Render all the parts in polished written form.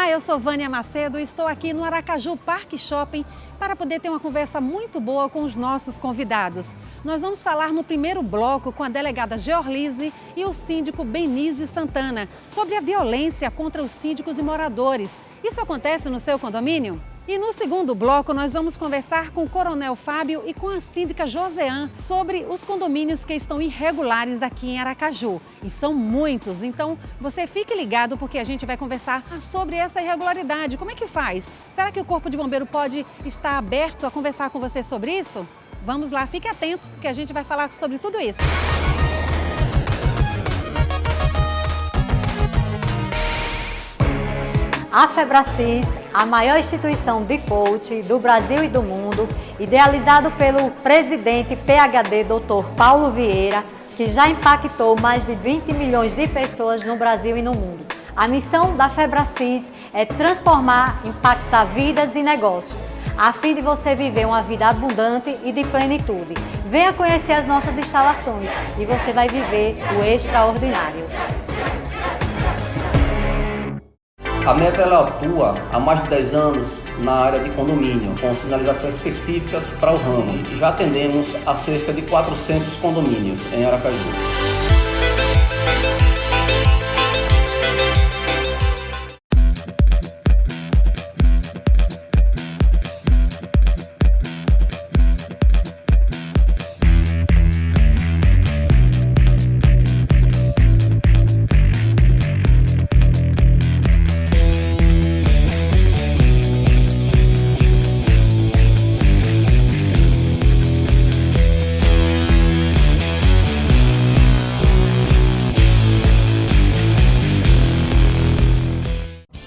eu sou Vânia Macedo e estou aqui no Aracaju Parque Shopping para poder ter uma conversa muito boa com os nossos convidados. Nós vamos falar no primeiro bloco com a delegada Georlise e o síndico Benício Santana sobre a violência contra os síndicos e moradores. Isso acontece no seu condomínio? E no segundo bloco nós vamos conversar com o Coronel Fábio e com a síndica Josean sobre os condomínios que estão irregulares aqui em Aracaju. E são muitos, então você fique ligado porque a gente vai conversar sobre essa irregularidade. Como é que faz? Será que o Corpo de Bombeiro pode estar aberto a conversar com você sobre isso? Vamos lá, fique atento que a gente vai falar sobre tudo isso. A Febracis, a maior instituição de coaching do Brasil e do mundo, idealizado pelo presidente PhD Dr. Paulo Vieira, que já impactou mais de 20 milhões de pessoas no Brasil e no mundo. A missão da Febracis é transformar, impactar vidas e negócios, a fim de você viver uma vida abundante e de plenitude. Venha conhecer as nossas instalações e você vai viver o extraordinário. A Meta ela atua há mais de 10 anos na área de condomínio, com sinalizações específicas para o ramo. Já atendemos a cerca de 400 condomínios em Aracaju.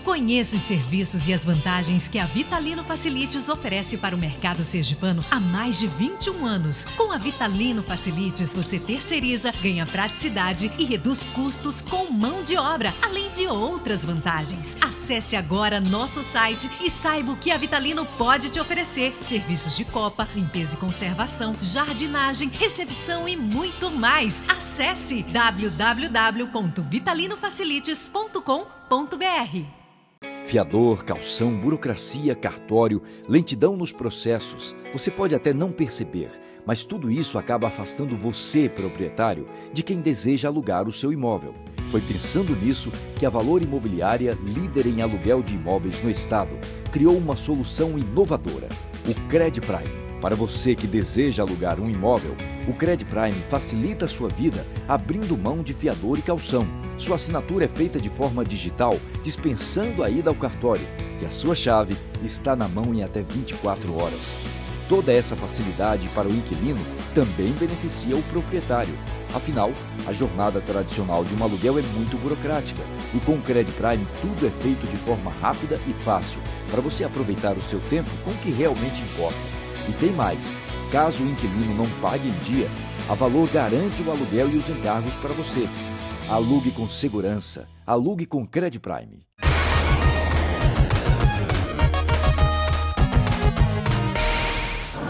Conheça os serviços e as vantagens que a Vitalino Facilities oferece para o mercado sergipano há mais de 21 anos. Com a Vitalino Facilities, você terceiriza, ganha praticidade e reduz custos com mão de obra, além de outras vantagens. Acesse agora nosso site e saiba o que a Vitalino pode te oferecer. Serviços de copa, limpeza e conservação, jardinagem, recepção e muito mais. Acesse www.vitalinofacilities.com.br. Fiador, calção, burocracia, cartório, lentidão nos processos. Você pode até não perceber, mas tudo isso acaba afastando você, proprietário, de quem deseja alugar o seu imóvel. Foi pensando nisso que a Valor Imobiliária, líder em aluguel de imóveis no estado, criou uma solução inovadora, o Cred Prime. Para você que deseja alugar um imóvel, o Cred Prime facilita a sua vida abrindo mão de fiador e calção. Sua assinatura é feita de forma digital, dispensando a ida ao cartório, e a sua chave está na mão em até 24 horas. Toda essa facilidade para o inquilino também beneficia o proprietário. Afinal, a jornada tradicional de um aluguel é muito burocrática, e com o Cred Prime tudo é feito de forma rápida e fácil, para você aproveitar o seu tempo com o que realmente importa. E tem mais, caso o inquilino não pague em dia, a Valor garante o aluguel e os encargos para você. Alugue com segurança. Alugue com Cred Prime.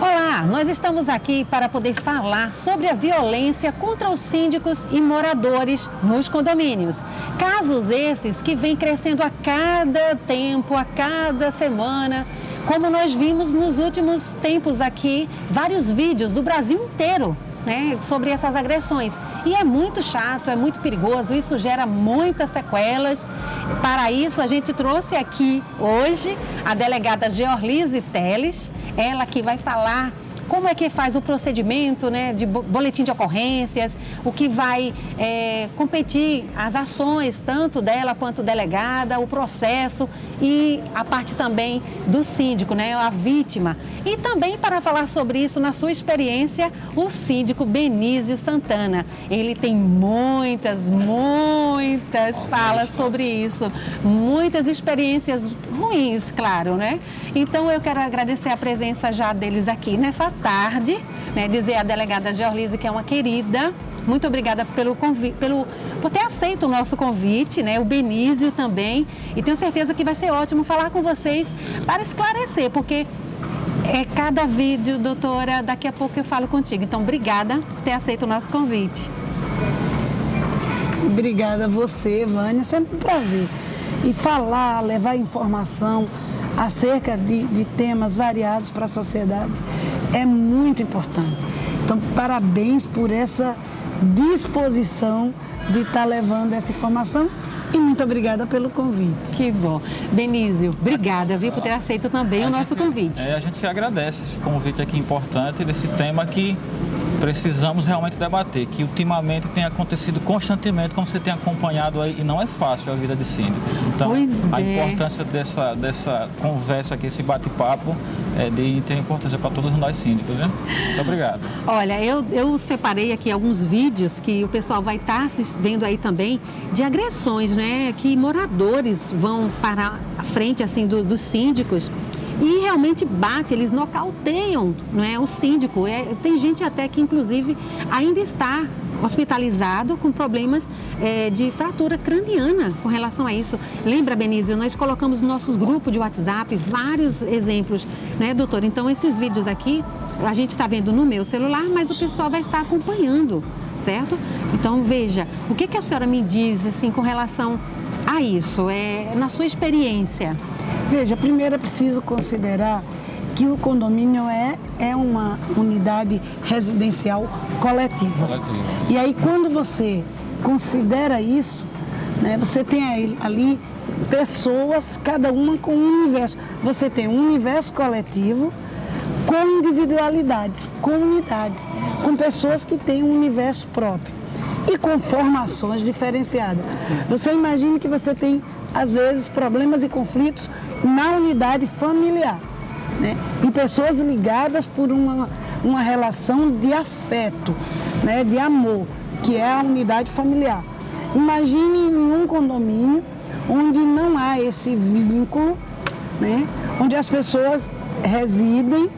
Olá, nós estamos aqui para poder falar sobre a violência contra os síndicos e moradores nos condomínios. Casos esses que vêm crescendo a cada tempo, a cada semana, como nós vimos nos últimos tempos aqui, vários vídeos do Brasil inteiro, sobre essas agressões. E é muito chato, é muito perigoso, isso gera muitas sequelas. Para isso, a gente trouxe aqui hoje a delegada Georlise Teles, ela que vai falar como é que faz o procedimento de boletim de ocorrências, o que vai competir as ações, tanto dela quanto delegada, o processo e a parte também do síndico, a vítima. E também para falar sobre isso, na sua experiência, o síndico Benício Santana. Ele tem muitas falas sobre isso, muitas experiências ruins, claro, Então eu quero agradecer a presença já deles aqui nessa tarde, dizer à delegada Georlise que é uma querida. Muito obrigada por ter aceito o nosso convite, o Benício também. E tenho certeza que vai ser ótimo falar com vocês para esclarecer, porque cada vídeo, doutora, daqui a pouco eu falo contigo. Então, obrigada por ter aceito o nosso convite. Obrigada a você, Vânia, sempre um prazer. e falar, levar informação acerca de temas variados para a sociedade é muito importante. Então, parabéns por essa disposição de estar levando essa informação e muito obrigada pelo convite. Que bom. Benício, obrigada, viu, por ter aceito também o nosso convite. A gente que agradece esse convite aqui importante, desse tema que precisamos realmente debater, que ultimamente tem acontecido constantemente, como você tem acompanhado aí, e não é fácil a vida de síndico. Então, a importância dessa conversa aqui, esse bate-papo, tem importância para todos nós síndicos, né? Muito obrigado. Olha, eu separei aqui alguns vídeos que o pessoal vai estar vendo aí também, de agressões, né? Que moradores vão para a frente, assim, dos síndicos, e realmente bate, eles nocauteiam, não é, o síndico. Tem gente até que, inclusive, ainda está hospitalizado com problemas de fratura craniana com relação a isso. Lembra, Benício, nós colocamos no nosso grupo de WhatsApp vários exemplos, né, doutor? Então, esses vídeos aqui, a gente está vendo no meu celular, mas o pessoal vai estar acompanhando, certo? Então, veja, o que a senhora me diz, assim, com relação a isso, na sua experiência? Veja, primeiro é preciso considerar que o condomínio é uma unidade residencial coletiva. E aí, quando você considera isso, né, você tem ali pessoas, cada uma com um universo. Você tem um universo coletivo com individualidades, com unidades, com pessoas que têm um universo próprio e com formações diferenciadas. Você imagina que você tem, às vezes, problemas e conflitos na unidade familiar, né? E pessoas ligadas por uma relação de afeto, né? De amor, que é a unidade familiar. Imagine em um condomínio onde não há esse vínculo, né? Onde as pessoas residem,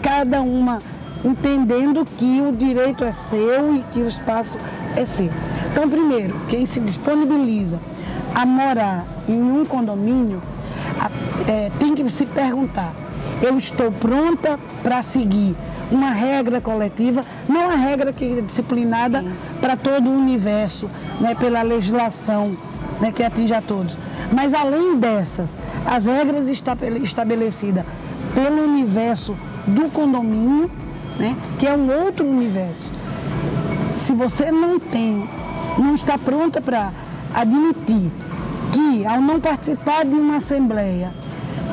cada uma entendendo que o direito é seu e que o espaço é seu. Então, primeiro, quem se disponibiliza a morar em um condomínio tem que se perguntar: eu estou pronta para seguir uma regra coletiva, não a regra que é disciplinada para todo o universo, né, pela legislação, né, que atinge a todos. Mas, além dessas, as regras estabelecidas pelo universo do condomínio, né, que é um outro universo. Se você não está pronta para admitir que, ao não participar de uma assembleia,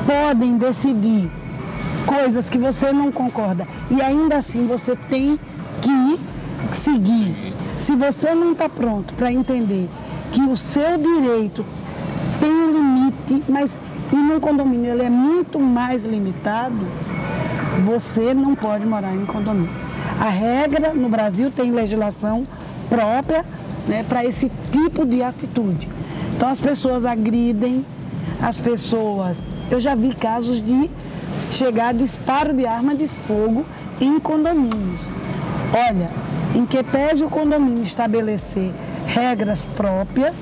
podem decidir coisas que você não concorda e ainda assim você tem que seguir. Se você não está pronto para entender que o seu direito tem um limite, mas e no condomínio ele é muito mais limitado, você não pode morar em condomínio. A regra no Brasil tem legislação própria, né, para esse tipo de atitude. Então as pessoas agridem, eu já vi casos de chegar a disparo de arma de fogo em condomínios. Olha, em que pese o condomínio estabelecer regras próprias,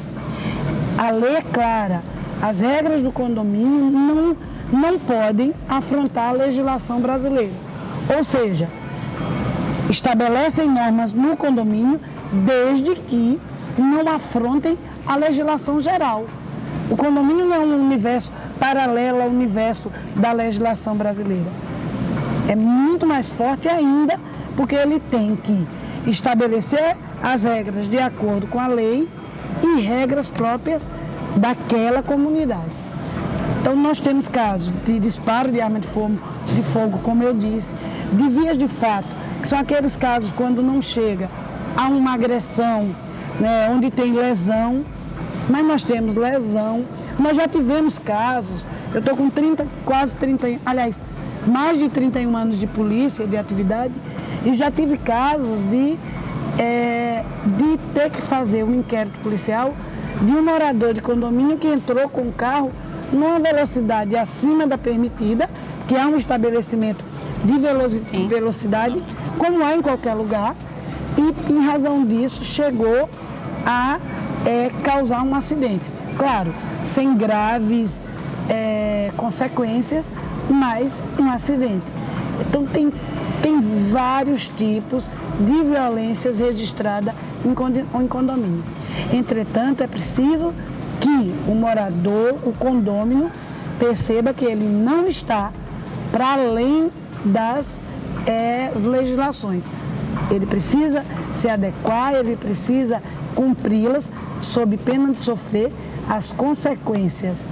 a lei é clara, as regras do condomínio não podem afrontar a legislação brasileira. Ou seja, estabelecem normas no condomínio desde que não afrontem a legislação geral. O condomínio não é um universo paralelo ao universo da legislação brasileira. É muito mais forte ainda, porque ele tem que estabelecer as regras de acordo com a lei e regras próprias daquela comunidade. Então, nós temos casos de disparo de arma de fogo, como eu disse, de vias de fato, que são aqueles casos quando não chega a uma agressão, né, onde tem lesão, mas nós temos lesão. Nós já tivemos casos, eu estou com mais de 31 anos de polícia, de atividade, e já tive casos de ter que fazer um inquérito policial de um morador de condomínio que entrou com o carro numa velocidade acima da permitida, que é um estabelecimento de velocidade, como há em qualquer lugar, e em razão disso chegou a causar um acidente. Claro, sem graves consequências, mas um acidente. Então tem vários tipos de violências registradas em condomínio. Entretanto, é preciso que o morador, o condômino, perceba que ele não está para além das legislações. Ele precisa se adequar, ele precisa cumpri-las, sob pena de sofrer as consequências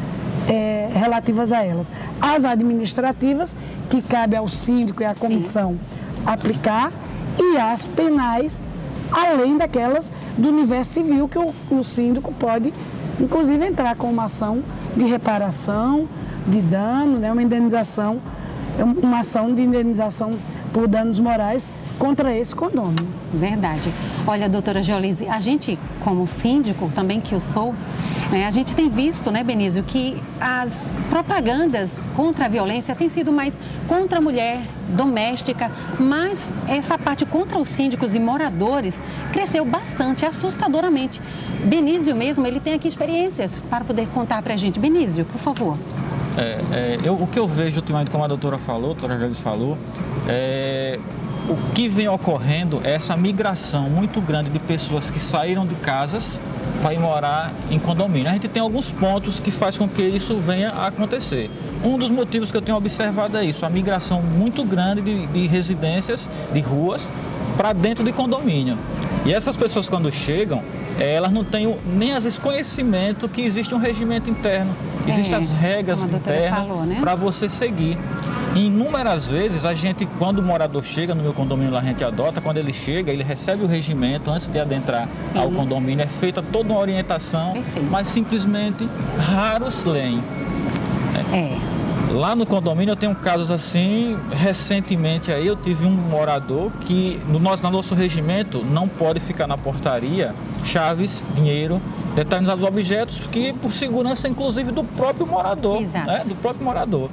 relativas a elas. As administrativas, que cabe ao síndico e à comissão aplicar, e as penais, além daquelas do universo civil, que o síndico pode, inclusive, entrar com uma ação de reparação de dano, né, uma ação de indenização por danos morais contra esse condomínio. Verdade. Olha, doutora Geolise, a gente, como síndico, também que eu sou, a gente tem visto, né, Benício, que as propagandas contra a violência têm sido mais contra a mulher, doméstica, mas essa parte contra os síndicos e moradores cresceu bastante, assustadoramente. Benício mesmo, ele tem aqui experiências para poder contar para a gente. Benício, por favor. O que eu vejo ultimamente, como a doutora Geolise falou, o que vem ocorrendo é essa migração muito grande de pessoas que saíram de casas para ir morar em condomínio. A gente tem alguns pontos que faz com que isso venha a acontecer. Um dos motivos que eu tenho observado é isso, a migração muito grande de residências, de ruas, para dentro de condomínio. E essas pessoas, quando chegam, elas não têm nem às vezes conhecimento que existe um regimento interno, existem as regras internas para você seguir. E inúmeras vezes, a gente, quando o morador chega no meu condomínio, lá a gente adota, quando ele chega, ele recebe o regimento antes de adentrar ao condomínio, é feita toda uma orientação, mas simplesmente raros leem. Lá no condomínio eu tenho casos assim, recentemente aí eu tive um morador que no nosso regimento não pode ficar na portaria chaves, dinheiro, determinados objetos que por segurança inclusive do próprio morador, né? Do próprio morador.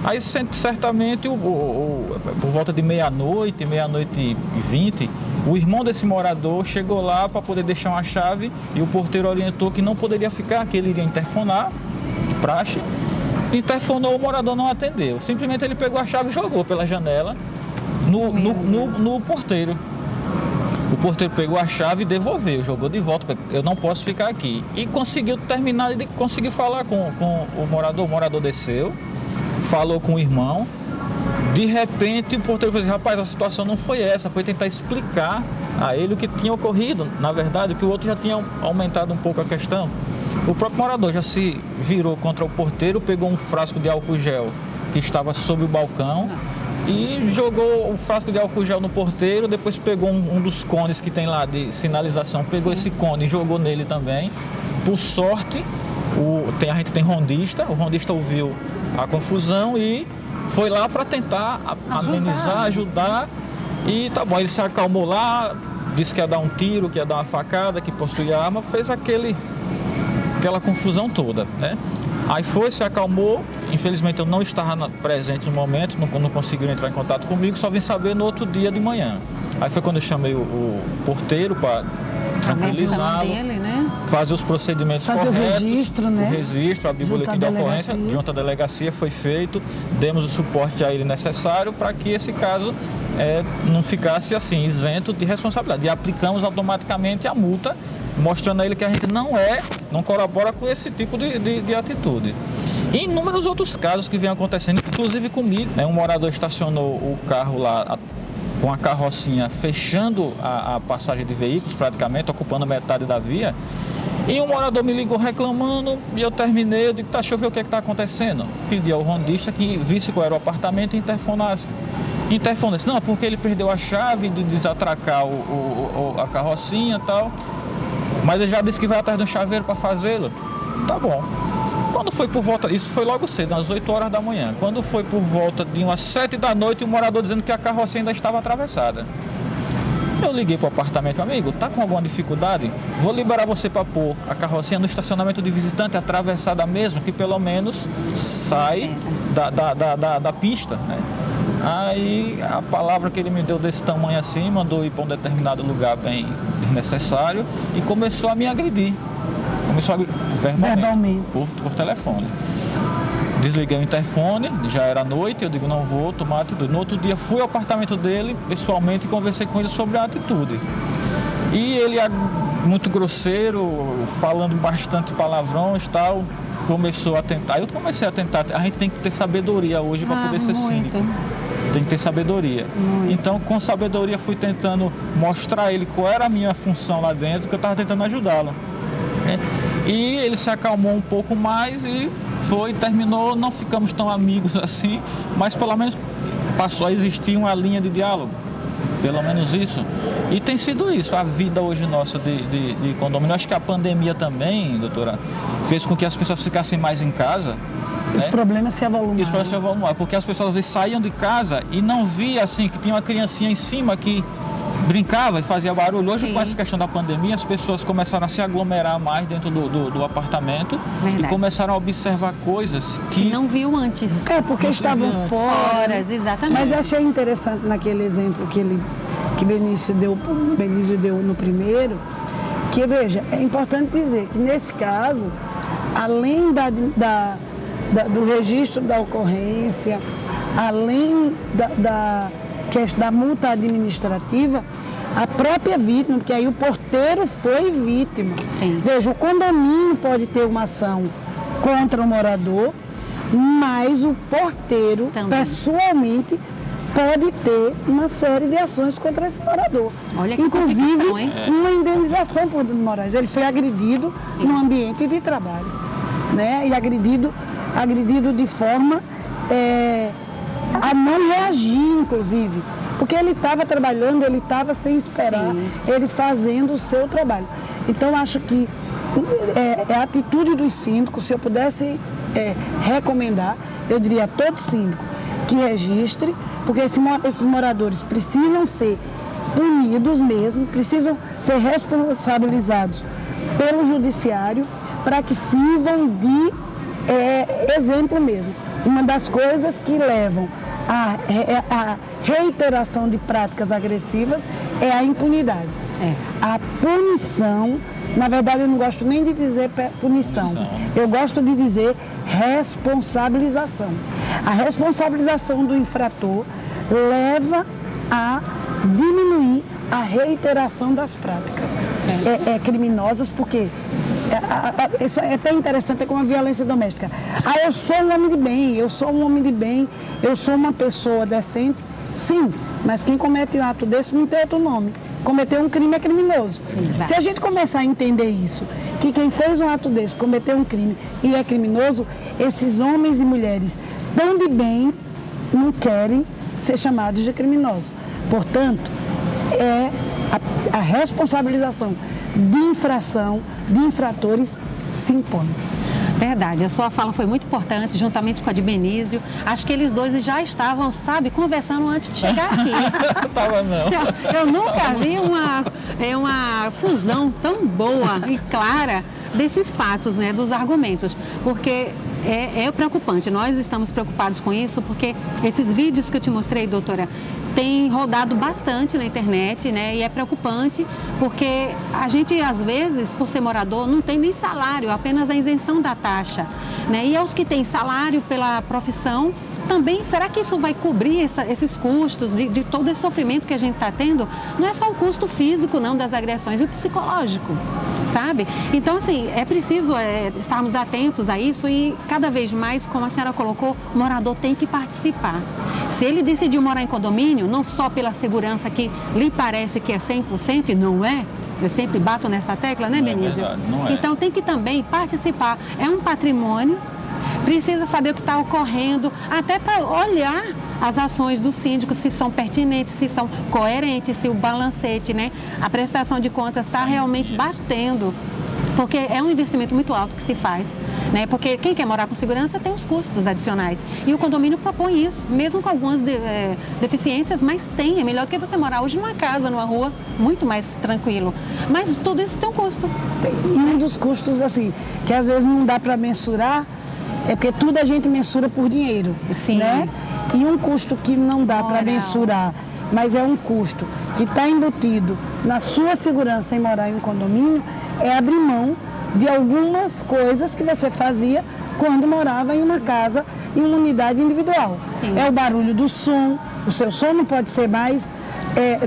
Aí certamente por volta de meia-noite e 20, o irmão desse morador chegou lá para poder deixar uma chave e o porteiro orientou que não poderia ficar, que ele iria interfonar, de praxe. Interfonou, o morador não atendeu. Simplesmente ele pegou a chave e jogou pela janela no porteiro. O porteiro pegou a chave e devolveu, jogou de volta, eu não posso ficar aqui. E conseguiu terminar, ele conseguiu falar com o morador desceu, falou com o irmão. De repente o porteiro falou assim, rapaz, a situação não foi essa, foi tentar explicar a ele o que tinha ocorrido. Na verdade, que o outro já tinha aumentado um pouco a questão. O próprio morador já se virou contra o porteiro, pegou um frasco de álcool gel que estava sob o balcão e jogou o frasco de álcool gel no porteiro, depois pegou um dos cones que tem lá de sinalização, pegou esse cone e jogou nele também. Por sorte, a gente tem rondista, o rondista ouviu a confusão e foi lá para tentar amenizar, ajudar, e tá bom, ele se acalmou lá, disse que ia dar um tiro, que ia dar uma facada, que possuía arma, fez aquela confusão toda, né? Aí se acalmou, infelizmente eu não estava presente no momento, não conseguiram entrar em contato comigo, só vim saber no outro dia de manhã. Aí foi quando eu chamei o porteiro para tranquilizá-lo, né? Fazer os procedimentos corretos, o registro, abrir o boletim de ocorrência, junto à delegacia foi feito, demos o suporte a ele necessário para que esse caso não ficasse assim, isento de responsabilidade. E aplicamos automaticamente a multa, mostrando a ele que a gente não colabora com esse tipo de atitude. E inúmeros outros casos que vêm acontecendo, inclusive comigo, né? Um morador estacionou o carro lá com a carrocinha fechando a passagem de veículos, praticamente, ocupando metade da via. E um morador me ligou reclamando e eu terminei, eu digo, deixa eu ver o que está acontecendo. Pedi ao rondista que visse qual era o apartamento e interfonasse. Interfonasse, não, porque ele perdeu a chave de desatracar a carrocinha e tal. Mas ele já disse que vai atrás de um chaveiro para fazê-lo. Tá bom. Quando foi por volta, isso foi logo cedo, às 8 horas da manhã. Quando foi por volta de umas 7 da noite, o morador dizendo que a carrocinha ainda estava atravessada. Eu liguei para o apartamento, amigo, tá com alguma dificuldade? Vou liberar você para pôr a carrocinha no estacionamento de visitante atravessada mesmo, que pelo menos sai da pista, né? Aí a palavra que ele me deu desse tamanho assim, mandou ir para um determinado lugar bem necessário e começou a me agredir. Começou a agredir verbalmente. Por telefone. Desliguei o interfone, já era noite, eu digo, não vou tomar atitude. No outro dia fui ao apartamento dele, pessoalmente, e conversei com ele sobre a atitude. E ele muito grosseiro, falando bastante palavrões e tal, começou a tentar. Eu comecei a tentar. A gente tem que ter sabedoria hoje para poder ser síndico. Tem que ter sabedoria. Então, com sabedoria, fui tentando mostrar a ele qual era a minha função lá dentro, que eu estava tentando ajudá-lo. E ele se acalmou um pouco mais e terminou, não ficamos tão amigos assim, mas pelo menos passou a existir uma linha de diálogo. Pelo menos isso. E tem sido isso, a vida hoje nossa de condomínio. Acho que a pandemia também, doutora, fez com que as pessoas ficassem mais em casa. Os problemas se avolumaram. Os problemas se avolumaram, porque as pessoas às vezes saíam de casa e não via assim, que tinha uma criancinha em cima que brincava e fazia barulho. Hoje, com essa questão da pandemia, as pessoas começaram a se aglomerar mais dentro do apartamento. Verdade. E começaram a observar coisas que não viam antes. Porque estavam fora. Exatamente. Mas achei interessante naquele exemplo que Benício deu no primeiro, que, veja, é importante dizer que nesse caso, além do registro da ocorrência, além da multa administrativa, a própria vítima, porque aí o porteiro foi vítima. Sim. Veja, o condomínio pode ter uma ação contra o morador, mas o porteiro, também, pessoalmente, pode ter uma série de ações contra esse morador. Olha que inclusive, hein? Uma indenização por danos morais. Ele foi agredido no ambiente de trabalho, né? E agredido de forma a não reagir, inclusive, porque ele estava trabalhando, ele estava sem esperar, ele fazendo o seu trabalho. Então, acho que a atitude dos síndicos, se eu pudesse recomendar, eu diria a todo síndico que registre, porque esses moradores precisam ser punidos mesmo, precisam ser responsabilizados pelo judiciário para que sirvam de exemplo mesmo. Uma das coisas que levam à reiteração de práticas agressivas é a impunidade. A punição, na verdade eu não gosto nem de dizer punição, eu gosto de dizer responsabilização. A responsabilização do infrator leva a diminuir a reiteração das práticas criminosas, porque isso é tão interessante como a violência doméstica. Eu sou um homem de bem, eu sou um homem de bem, eu sou uma pessoa decente. Sim, mas quem comete um ato desse não tem outro nome. Cometer um crime é criminoso. Exato. Se a gente começar a entender isso, que quem fez um ato desse cometeu um crime e é criminoso, esses homens e mulheres tão de bem não querem ser chamados de criminosos. Portanto, a responsabilização de infração, de infratores, se impõe. Verdade, a sua fala foi muito importante, juntamente com a de Benício. Acho que eles dois já estavam, conversando antes de chegar aqui. Eu nunca vi uma fusão tão boa e clara desses fatos, né, dos argumentos, porque é preocupante. Nós estamos preocupados com isso, porque esses vídeos que eu te mostrei, doutora, tem rodado bastante na internet, né? E é preocupante porque a gente, às vezes, por ser morador, não tem nem salário, apenas a isenção da taxa, né? E aos que têm salário pela profissão, também, será que isso vai cobrir esses custos de todo esse sofrimento que a gente está tendo? Não é só o custo físico, não, das agressões, e o psicológico, sabe? Então, assim, é preciso estarmos atentos a isso e cada vez mais, como a senhora colocou, o morador tem que participar. Se ele decidiu morar em condomínio, não só pela segurança que lhe parece que é 100% e não é, eu sempre bato nessa tecla, né, Benício? É verdade, não é. Então tem que também participar. É um patrimônio, precisa saber o que está ocorrendo, até para olhar as ações do síndico, se são pertinentes, se são coerentes, se o balancete, né, a prestação de contas está realmente batendo. Porque é um investimento muito alto que se faz, né? Porque quem quer morar com segurança tem os custos adicionais. E o condomínio propõe isso, mesmo com algumas deficiências, mas tem. É melhor do que você morar hoje numa casa, numa rua, muito mais tranquilo. Mas tudo isso tem um custo. E um dos custos, assim, que às vezes não dá para mensurar, é porque tudo a gente mensura por dinheiro. Sim. Né? E um custo que não dá para mensurar, mas é um custo que está embutido na sua segurança em morar em um condomínio, é abrir mão de algumas coisas que você fazia quando morava em uma casa, em uma unidade individual. Sim. É o barulho do som, o seu som não pode ser mais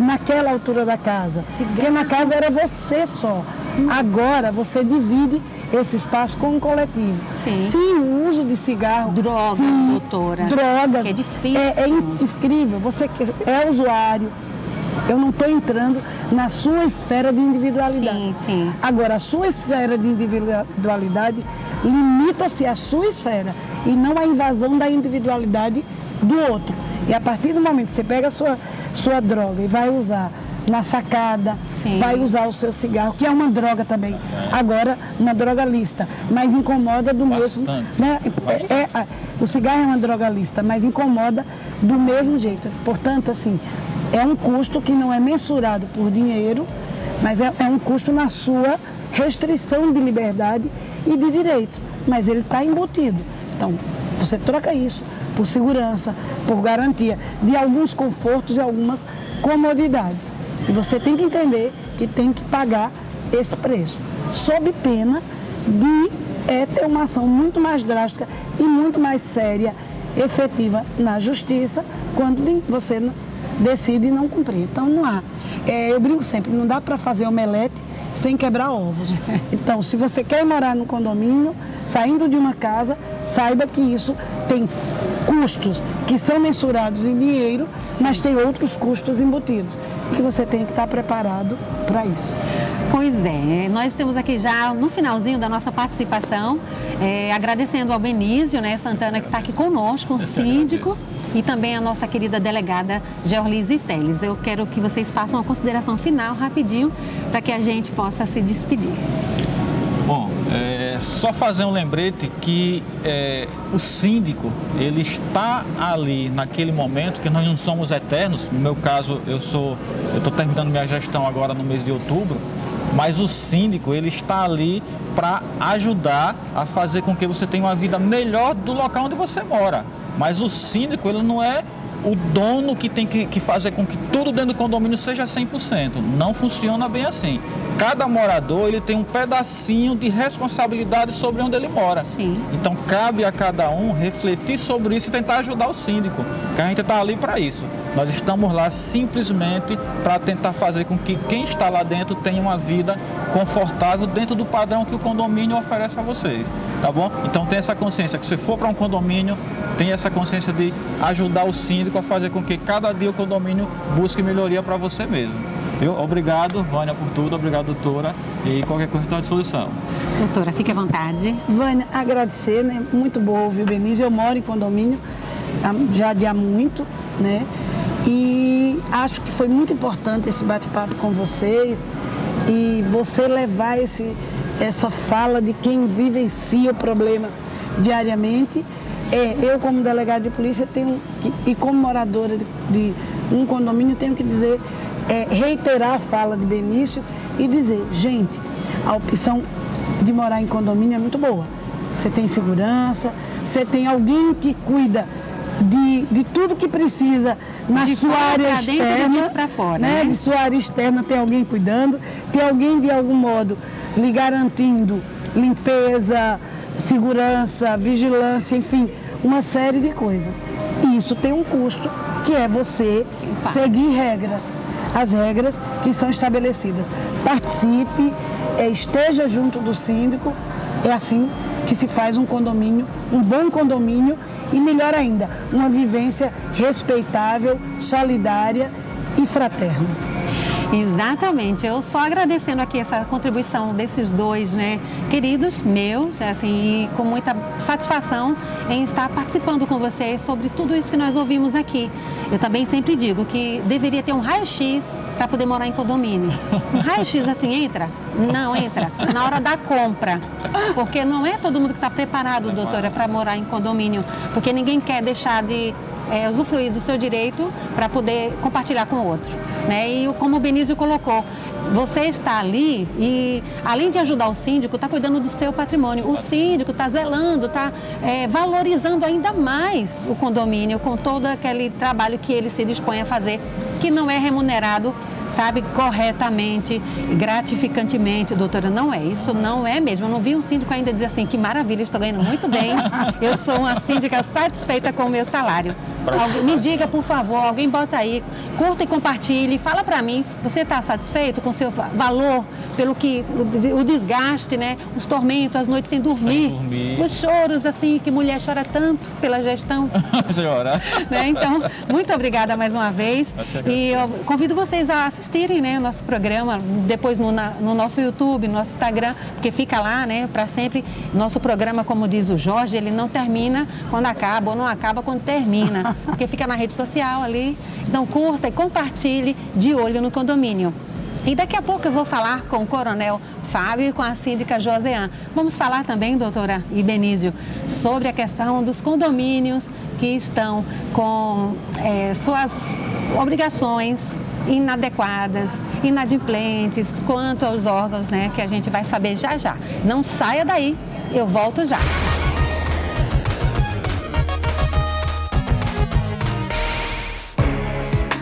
naquela altura da casa, porque na casa era você só. Agora você divide esse espaço com um coletivo. Sim. Sim, o uso de cigarro. Drogas, sim, doutora. Drogas. Que é difícil. É incrível. Você que é usuário. Eu não estou entrando na sua esfera de individualidade. Sim, sim. Agora, a sua esfera de individualidade limita-se à sua esfera e não à invasão da individualidade do outro. E a partir do momento que você pega a sua droga e vai usar na sacada, sim, vai usar o seu cigarro, que é uma droga também, agora uma droga lícita, mas incomoda do mesmo, né? O cigarro é uma droga lícita, mas incomoda do mesmo jeito. Portanto, assim, é um custo que não é mensurado por dinheiro, mas é um custo na sua restrição de liberdade e de direitos, mas ele está embutido. Então, você troca isso por segurança, por garantia de alguns confortos e algumas comodidades. E você tem que entender que tem que pagar esse preço, sob pena de ter uma ação muito mais drástica e muito mais séria, efetiva na justiça, quando você decide não cumprir. Então não há. Eu brinco sempre, não dá para fazer omelete sem quebrar ovos. Então, se você quer morar no condomínio, saindo de uma casa, saiba que isso tem custos que são mensurados em dinheiro, mas tem outros custos embutidos, e que você tem que estar preparado para isso. Pois é, nós estamos aqui já no finalzinho da nossa participação, agradecendo ao Benício, né, Santana, que está aqui conosco, o síndico, e também a nossa querida delegada Georlise Teles. Eu quero que vocês façam uma consideração final, rapidinho, para que a gente possa se despedir. Bom, só fazer um lembrete que o síndico, ele está ali naquele momento, que nós não somos eternos. No meu caso, eu estou terminando minha gestão agora no mês de outubro, mas o síndico, ele está ali para ajudar a fazer com que você tenha uma vida melhor do local onde você mora. Mas o síndico, ele não é o dono que tem que fazer com que tudo dentro do condomínio seja 100%. Não funciona bem assim. Cada morador, ele tem um pedacinho de responsabilidade sobre onde ele mora. Sim. Então, cabe a cada um refletir sobre isso e tentar ajudar o síndico, que a gente está ali para isso. Nós estamos lá simplesmente para tentar fazer com que quem está lá dentro tenha uma vida confortável dentro do padrão que o condomínio oferece a vocês, tá bom? Então, tenha essa consciência que se for para um condomínio, tenha essa consciência de ajudar o síndico a fazer com que cada dia o condomínio busque melhoria para você mesmo. Obrigado, Vânia, por tudo. Obrigado, doutora. E qualquer coisa estou à disposição. Doutora, fique à vontade. Vânia, agradecer, né? Muito bom ouvir o Benício. Eu moro em condomínio já há muito, né? E acho que foi muito importante esse bate-papo com vocês e você levar essa fala de quem vivencia o problema diariamente. Eu, como delegada de polícia, e como moradora de um condomínio, tenho que dizer, reiterar a fala de Benício e dizer, gente, a opção de morar em condomínio é muito boa. Você tem segurança, você tem alguém que cuida de tudo que precisa na sua área externa, para fora, né? De sua área externa tem alguém cuidando, tem alguém de algum modo lhe garantindo limpeza, segurança, vigilância, enfim, uma série de coisas. E isso tem um custo, que é você seguir regras, as regras que são estabelecidas. Participe, esteja junto do síndico, é assim que se faz um condomínio, um bom condomínio e, melhor ainda, uma vivência respeitável, solidária e fraterna. Exatamente, eu só agradecendo aqui essa contribuição desses dois, né, queridos meus, assim, e com muita satisfação em estar participando com vocês sobre tudo isso que nós ouvimos aqui. Eu também sempre digo que deveria ter um raio-x para poder morar em condomínio. Um raio-x assim entra? Não entra, na hora da compra, porque não é todo mundo que está preparado, doutora, para morar em condomínio, porque ninguém quer deixar de usufruir do seu direito para poder compartilhar com o outro, né? E como o Benício colocou, você está ali e, além de ajudar o síndico, está cuidando do seu patrimônio. O síndico está zelando, está valorizando ainda mais o condomínio com todo aquele trabalho que ele se dispõe a fazer, que não é remunerado, sabe, corretamente, gratificantemente, doutora, não é, isso não é mesmo. Eu não vi um síndico ainda dizer assim, que maravilha, estou ganhando muito bem, eu sou uma síndica satisfeita com o meu salário. Me diga, por favor, alguém bota aí, curta e compartilhe, fala para mim, você está satisfeito com o seu valor, pelo que o desgaste, né? Os tormentos, as noites sem dormir, os choros, assim, que mulher chora tanto pela gestão. Chora. Né? Então, muito obrigada mais uma vez. E eu convido vocês a assistirem, né, o nosso programa, depois no nosso YouTube, no nosso Instagram, porque fica lá, né, para sempre. Nosso programa, como diz o Jorge, ele não termina quando acaba ou não acaba quando termina, porque fica na rede social ali. Então, curta e compartilhe De Olho no Condomínio. E daqui a pouco eu vou falar com o Coronel Fábio e com a síndica Josean. Vamos falar também, doutora Ibenísio, sobre a questão dos condomínios que estão com suas obrigações inadequadas, inadimplentes, quanto aos órgãos, né, que a gente vai saber já já. Não saia daí, eu volto já.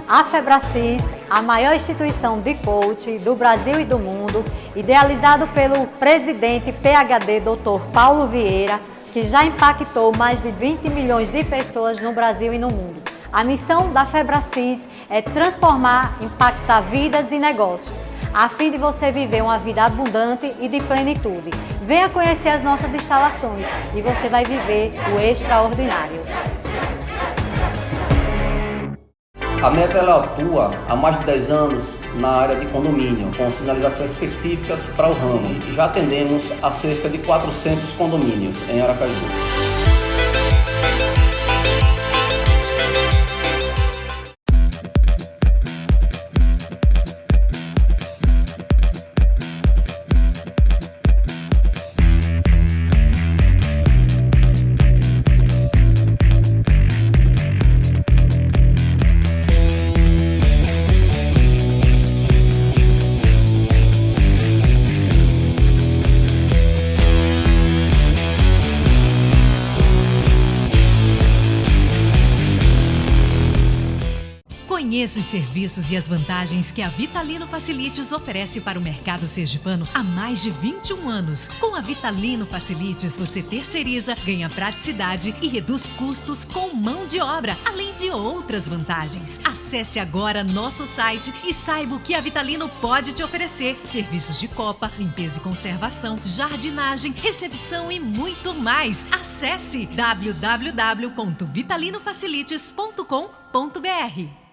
A Febracis, a maior instituição de coaching do Brasil e do mundo, idealizado pelo presidente PhD Dr. Paulo Vieira, que já impactou mais de 20 milhões de pessoas no Brasil e no mundo. A missão da Febracis é transformar, impactar vidas e negócios, a fim de você viver uma vida abundante e de plenitude. Venha conhecer as nossas instalações e você vai viver o extraordinário. A Meta ela atua há mais de 10 anos na área de condomínio, com sinalizações específicas para o ramo. Já atendemos a cerca de 400 condomínios em Aracaju. Conheça os serviços e as vantagens que a Vitalino Facilities oferece para o mercado sergipano há mais de 21 anos. Com a Vitalino Facilities, você terceiriza, ganha praticidade e reduz custos com mão de obra, além de outras vantagens. Acesse agora nosso site e saiba o que a Vitalino pode te oferecer. Serviços de copa, limpeza e conservação, jardinagem, recepção e muito mais. Acesse www.vitalinofacilities.com.br.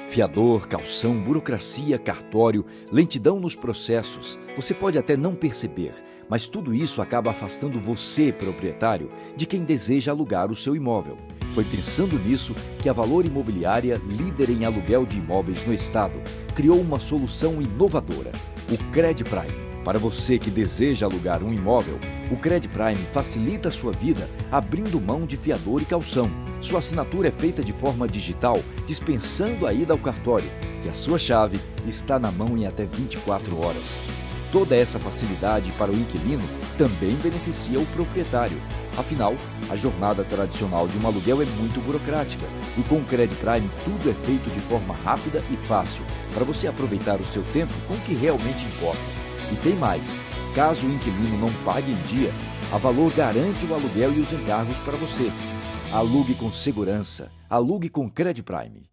Fiador, calção, burocracia, cartório, lentidão nos processos. Você pode até não perceber, mas tudo isso acaba afastando você, proprietário, de quem deseja alugar o seu imóvel. Foi pensando nisso que a Valor Imobiliária, líder em aluguel de imóveis no estado, criou uma solução inovadora, o Cred Prime. Para você que deseja alugar um imóvel, o Cred Prime facilita a sua vida abrindo mão de fiador e calção. Sua assinatura é feita de forma digital, dispensando a ida ao cartório, e a sua chave está na mão em até 24 horas. Toda essa facilidade para o inquilino também beneficia o proprietário. Afinal, a jornada tradicional de um aluguel é muito burocrática, e com o Cred Prime tudo é feito de forma rápida e fácil, para você aproveitar o seu tempo com o que realmente importa. E tem mais, caso o inquilino não pague em dia, a Valor garante o aluguel e os encargos para você. Alugue com segurança. Alugue com Cred Prime.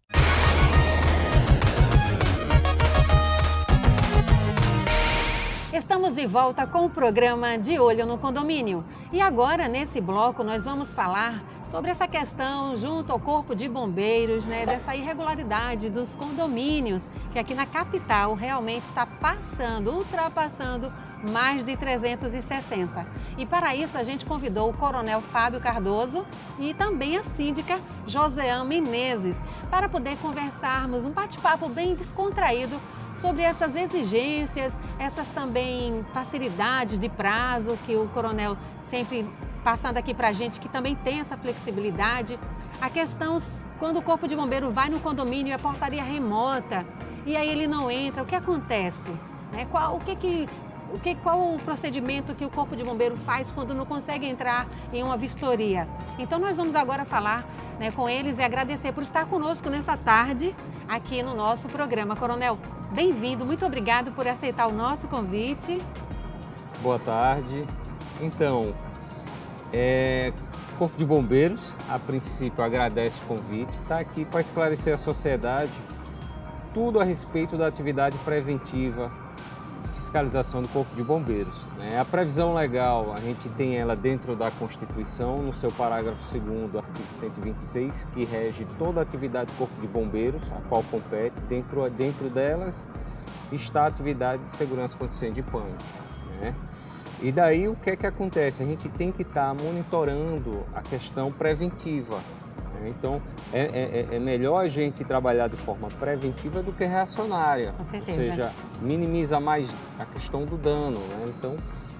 Estamos de volta com o programa De Olho no Condomínio. E agora, nesse bloco, nós vamos falar sobre essa questão junto ao Corpo de Bombeiros, né, dessa irregularidade dos condomínios, que aqui na capital realmente está ultrapassando mais de 360. E para isso a gente convidou o Coronel Fábio Cardoso e também a síndica Josean Menezes para poder conversarmos, um bate-papo bem descontraído sobre essas exigências, essas também facilidades de prazo que o coronel sempre passando aqui para a gente, que também tem essa flexibilidade. A questão, quando o Corpo de Bombeiro vai no condomínio e a portaria remota, e aí ele não entra, o que acontece? Né? Qual o procedimento que o Corpo de Bombeiro faz quando não consegue entrar em uma vistoria? Então nós vamos agora falar, né, com eles e agradecer por estar conosco nessa tarde aqui no nosso programa. Coronel, bem-vindo, muito obrigado por aceitar o nosso convite. Boa tarde. Então, Corpo de Bombeiros, a princípio, agradece o convite. Está aqui para esclarecer à sociedade tudo a respeito da atividade preventiva de fiscalização do Corpo de Bombeiros. A previsão legal, a gente tem ela dentro da Constituição, no seu parágrafo 2º, artigo 126, que rege toda a atividade do Corpo de Bombeiros, a qual compete. Dentro delas está a atividade de segurança contra incêndio e pânico. E daí o que é que acontece? A gente tem que estar monitorando a questão preventiva. Então é melhor a gente trabalhar de forma preventiva do que reacionária. Com certeza. Ou seja, minimiza mais a questão do dano. Então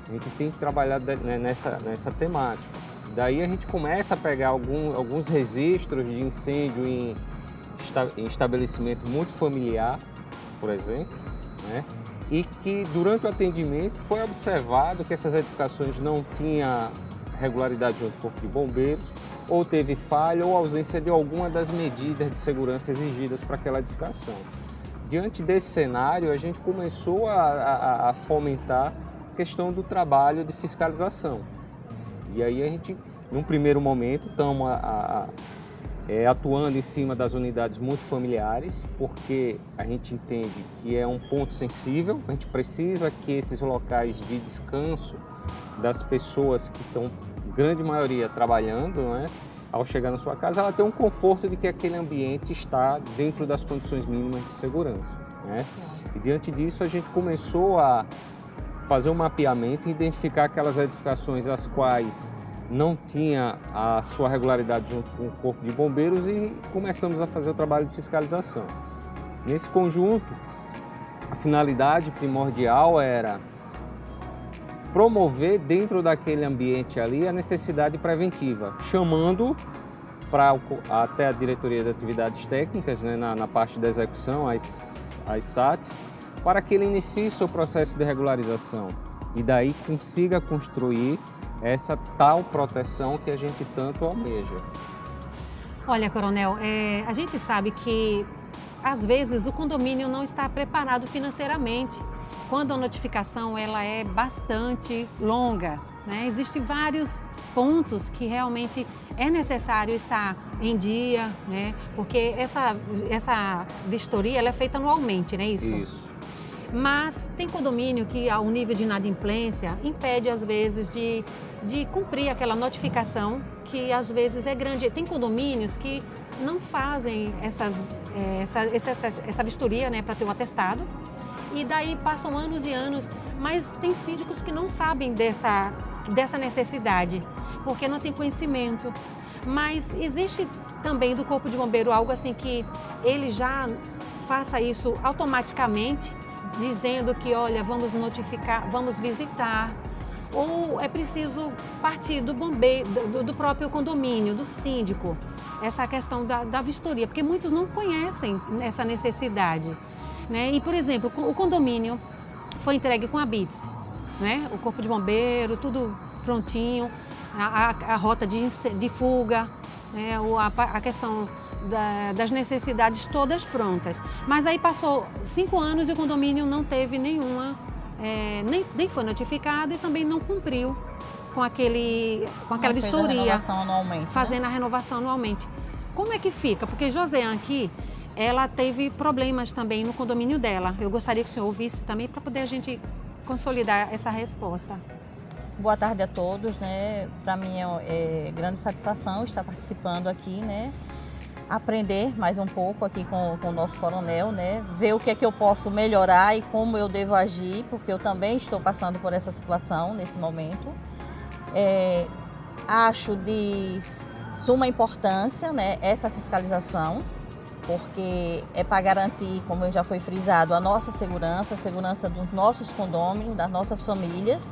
a gente tem que trabalhar nessa temática. Daí a gente começa a pegar alguns registros de incêndio em estabelecimento multifamiliar, por exemplo, e que durante o atendimento foi observado que essas edificações não tinham regularidade junto com o Corpo de Bombeiros, ou teve falha ou ausência de alguma das medidas de segurança exigidas para aquela edificação. Diante desse cenário, a gente começou a fomentar a questão do trabalho de fiscalização. E aí a gente, num primeiro momento, estamos atuando em cima das unidades multifamiliares, porque a gente entende que é um ponto sensível, a gente precisa que esses locais de descanso das pessoas que estão, grande maioria, trabalhando, ao chegar na sua casa, ela tem um conforto de que aquele ambiente está dentro das condições mínimas de segurança. E diante disso a gente começou a fazer um mapeamento e identificar aquelas edificações as quais não tinha a sua regularidade junto com o Corpo de Bombeiros e começamos a fazer o trabalho de fiscalização. Nesse conjunto, a finalidade primordial era promover dentro daquele ambiente ali a necessidade preventiva, chamando até a Diretoria de Atividades Técnicas, na parte da execução, as SATs, para que ele inicie seu processo de regularização e daí consiga construir essa tal proteção que a gente tanto almeja. Olha, Coronel, a gente sabe que às vezes o condomínio não está preparado financeiramente. Quando a notificação ela é bastante longa, existem vários pontos que realmente é necessário estar em dia, porque essa vistoria ela é feita anualmente, não é isso? Isso. Mas tem condomínio que o nível de inadimplência impede às vezes de cumprir aquela notificação que às vezes é grande. Tem condomínios que não fazem essa vistoria para ter o atestado e daí passam anos e anos, mas tem síndicos que não sabem dessa necessidade porque não tem conhecimento. Mas existe também do Corpo de Bombeiro algo assim que ele já faça isso automaticamente, dizendo que, olha, vamos notificar, vamos visitar, ou é preciso partir do bombeiro, do próprio condomínio, do síndico, essa questão da vistoria, porque muitos não conhecem essa necessidade, E, por exemplo, o condomínio foi entregue com a BITS, o Corpo de Bombeiro, tudo prontinho, a rota de fuga, a questão das necessidades todas prontas. Mas aí passou 5 anos e o condomínio não teve nenhuma, nem foi notificado e também não cumpriu com aquela vistoria, fazendo a renovação anualmente. Como é que fica? Porque Joséane aqui, ela teve problemas também no condomínio dela. Eu gostaria que o senhor ouvisse também para poder a gente consolidar essa resposta. Boa tarde a todos, Para mim é grande satisfação estar participando aqui, Aprender mais um pouco aqui com o nosso coronel, Ver o que é que eu posso melhorar e como eu devo agir, porque eu também estou passando por essa situação nesse momento. Acho de suma importância, essa fiscalização, porque é para garantir, como já foi frisado, a nossa segurança, a segurança dos nossos condôminos, das nossas famílias.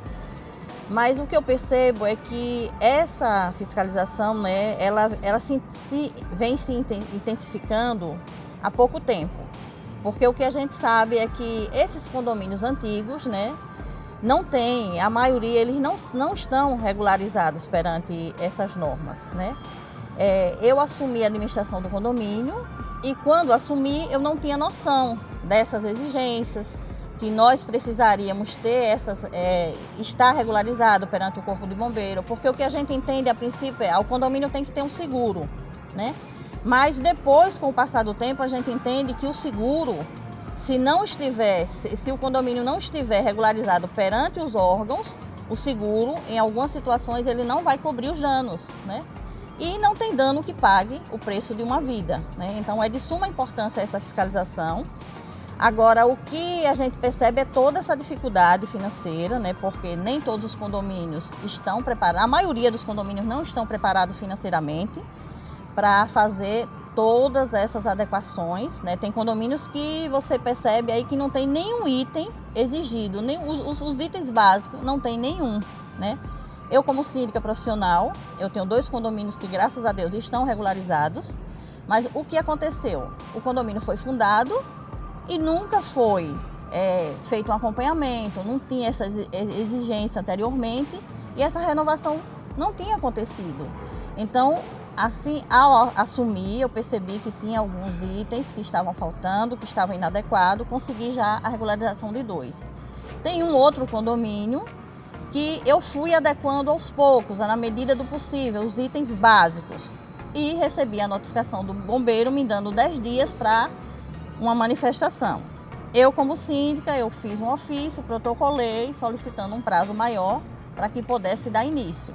Mas o que eu percebo é que essa fiscalização, ela vem se intensificando há pouco tempo. Porque o que a gente sabe é que esses condomínios antigos, não tem, a maioria, eles não estão regularizados perante essas normas, Eu assumi a administração do condomínio e quando assumi eu não tinha noção dessas exigências, que nós precisaríamos ter estar regularizado perante o Corpo de Bombeiro, porque o que a gente entende a princípio o condomínio tem que ter um seguro, né? Mas depois, com o passar do tempo, a gente entende que o seguro, se o condomínio não estiver regularizado perante os órgãos, o seguro, em algumas situações, ele não vai cobrir os danos, né? E não tem dano que pague o preço de uma vida, né? Então é de suma importância essa fiscalização. Agora, o que a gente percebe é toda essa dificuldade financeira, né? Porque nem todos os condomínios estão preparados, a maioria dos condomínios não estão preparados financeiramente para fazer todas essas adequações, né? Tem condomínios que você percebe aí que não tem nenhum item exigido, nem os itens básicos não tem nenhum, né? Eu, como síndica profissional, eu tenho 2 condomínios que, graças a Deus, estão regularizados, mas o que aconteceu? O condomínio foi fundado e nunca foi feito um acompanhamento, não tinha essa exigência anteriormente e essa renovação não tinha acontecido. Então, assim, ao assumir, eu percebi que tinha alguns itens que estavam faltando, que estavam inadequados, consegui já a regularização de 2. Tem um outro condomínio que eu fui adequando aos poucos, na medida do possível, os itens básicos. E recebi a notificação do bombeiro me dando 10 dias para uma manifestação. Eu, como síndica, eu fiz um ofício, protocolei, solicitando um prazo maior para que pudesse dar início.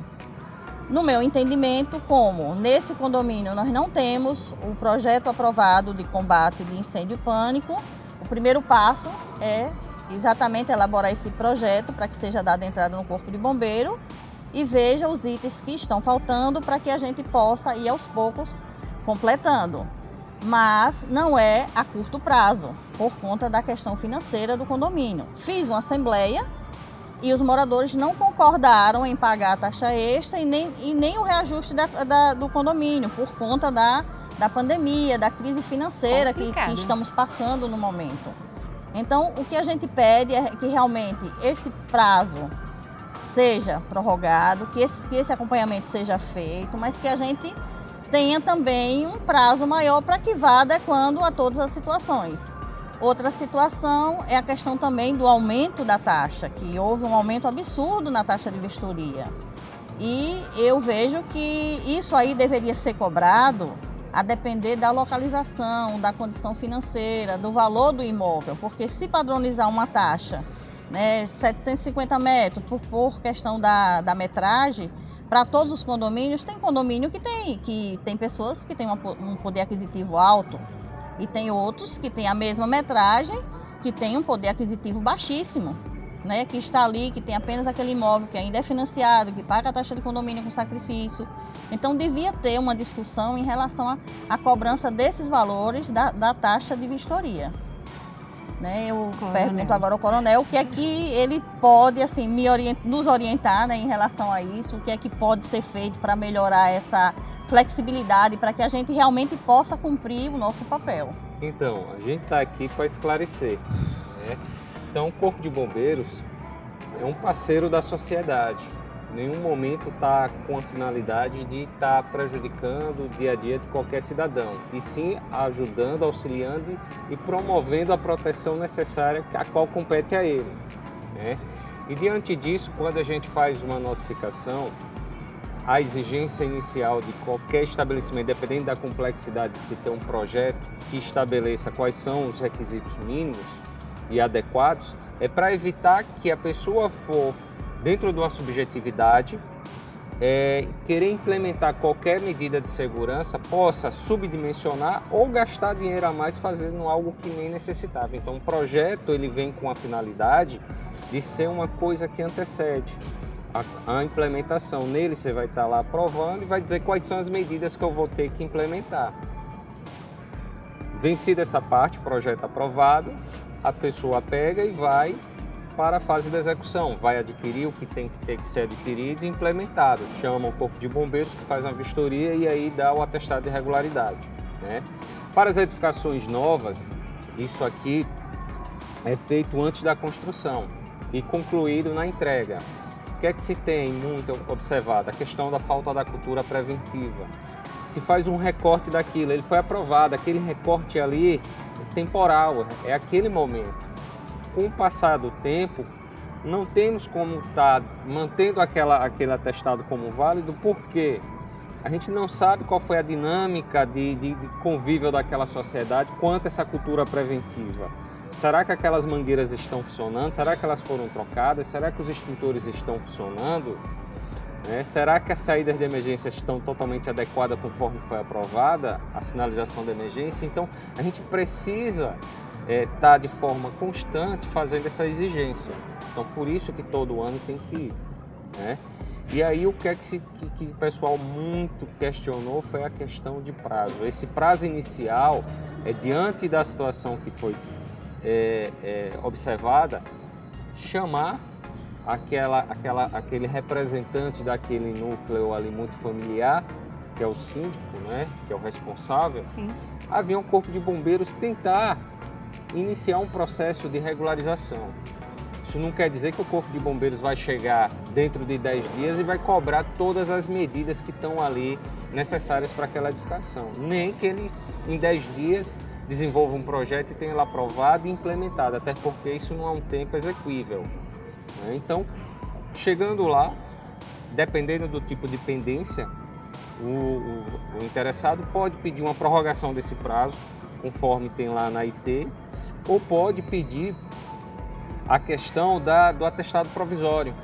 No meu entendimento, como nesse condomínio nós não temos o projeto aprovado de combate de incêndio e pânico, o primeiro passo é exatamente elaborar esse projeto para que seja dada entrada no Corpo de Bombeiro e veja os itens que estão faltando para que a gente possa ir aos poucos completando. Mas não é a curto prazo, por conta da questão financeira do condomínio. Fiz uma assembleia e os moradores não concordaram em pagar a taxa extra e nem o reajuste do condomínio, por conta da pandemia, da crise financeira que estamos passando no momento. Então, o que a gente pede é que realmente esse prazo seja prorrogado, que esse acompanhamento seja feito, mas que a gente tenha também um prazo maior para que vá adequando a todas as situações. Outra situação é a questão também do aumento da taxa, que houve um aumento absurdo na taxa de vistoria. E eu vejo que isso aí deveria ser cobrado a depender da localização, da condição financeira, do valor do imóvel, porque se padronizar uma taxa, né, 750 metros por questão da metragem, para todos os condomínios, tem condomínio que tem pessoas que têm um poder aquisitivo alto e tem outros que têm a mesma metragem, que tem um poder aquisitivo baixíssimo, né, que está ali, que tem apenas aquele imóvel que ainda é financiado, que paga a taxa de condomínio com sacrifício. Então, devia ter uma discussão em relação à cobrança desses valores da taxa de vistoria. Né, eu pergunto agora ao coronel o que é que ele pode assim, nos orientar, né, em relação a isso, o que é que pode ser feito para melhorar essa flexibilidade, para que a gente realmente possa cumprir o nosso papel. Então, a gente está aqui para esclarecer, né? Então, o Corpo de Bombeiros é um parceiro da sociedade. Em nenhum momento está com a finalidade de estar prejudicando o dia a dia de qualquer cidadão, e sim ajudando, auxiliando e promovendo a proteção necessária a qual compete a ele, né? E diante disso, quando a gente faz uma notificação, a exigência inicial de qualquer estabelecimento, dependendo da complexidade de se ter um projeto que estabeleça quais são os requisitos mínimos e adequados, é para evitar que a pessoa for dentro de uma subjetividade, querer implementar qualquer medida de segurança, possa subdimensionar ou gastar dinheiro a mais fazendo algo que nem necessitava. Então, o projeto ele vem com a finalidade de ser uma coisa que antecede a implementação. Nele você vai estar lá aprovando e vai dizer quais são as medidas que eu vou ter que implementar. Vencida essa parte, projeto aprovado, a pessoa pega e vai para a fase da execução, vai adquirir o que tem que ter que ser adquirido e implementado. Chama o Corpo de Bombeiros que faz uma vistoria e aí dá o atestado de regularidade, né? Para as edificações novas, isso aqui é feito antes da construção e concluído na entrega. O que é que se tem muito observado? A questão da falta da cultura preventiva. Se faz um recorte daquilo, ele foi aprovado, aquele recorte ali é temporal, é aquele momento. com o passar do tempo, não temos como estar mantendo aquele atestado como válido, porque a gente não sabe qual foi a dinâmica de convívio daquela sociedade quanto a essa cultura preventiva. Será que aquelas mangueiras estão funcionando? Será que elas foram trocadas? Será que os extintores estão funcionando? Será que as saídas de emergência estão totalmente adequadas conforme foi aprovada a sinalização de emergência? Então, a gente precisa estar de forma constante fazendo essa exigência. Então, por isso que todo ano tem que ir. E aí, o que o pessoal muito questionou foi a questão de prazo. Esse prazo inicial, diante da situação que foi observada, chamar aquele representante daquele núcleo ali muito familiar, que é o síndico, que é o responsável. Sim. Havia um corpo de bombeiros tentar iniciar um processo de regularização. Isso não quer dizer que o corpo de bombeiros vai chegar dentro de 10 dias e vai cobrar todas as medidas que estão ali necessárias para aquela edificação. Nem que ele, em 10 dias, desenvolva um projeto e tenha ele aprovado e implementado, até porque isso não é um tempo exequível. Então, chegando lá, dependendo do tipo de pendência, o interessado pode pedir uma prorrogação desse prazo, conforme tem lá na IT, ou pode pedir a questão do atestado provisório.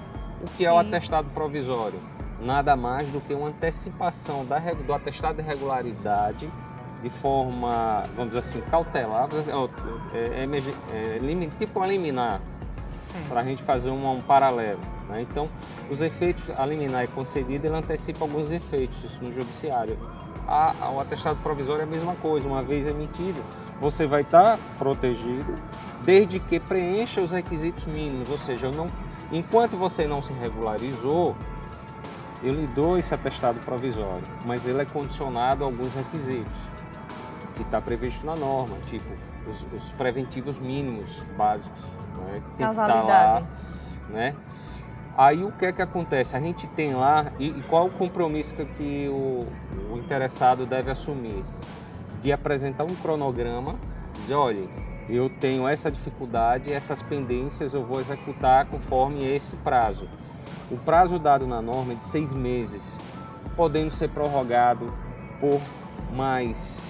O que é o atestado provisório? Nada mais do que uma antecipação do atestado de regularidade de forma, vamos dizer assim, cautelar, tipo uma liminar, para a gente fazer um paralelo. Então, os efeitos, a liminar é concedida, ele antecipa alguns efeitos no judiciário. O atestado provisório é a mesma coisa, uma vez emitido, você vai estar protegido desde que preencha os requisitos mínimos, ou seja, enquanto você não se regularizou, eu lhe dou esse atestado provisório, mas ele é condicionado a alguns requisitos que está previsto na norma, tipo os preventivos mínimos básicos, que tem que estar lá, Aí o que é que acontece? A gente tem lá, e qual o compromisso que o interessado deve assumir? De apresentar um cronograma, dizer, olha, eu tenho essa dificuldade, essas pendências eu vou executar conforme esse prazo. O prazo dado na norma é de 6 meses, podendo ser prorrogado por mais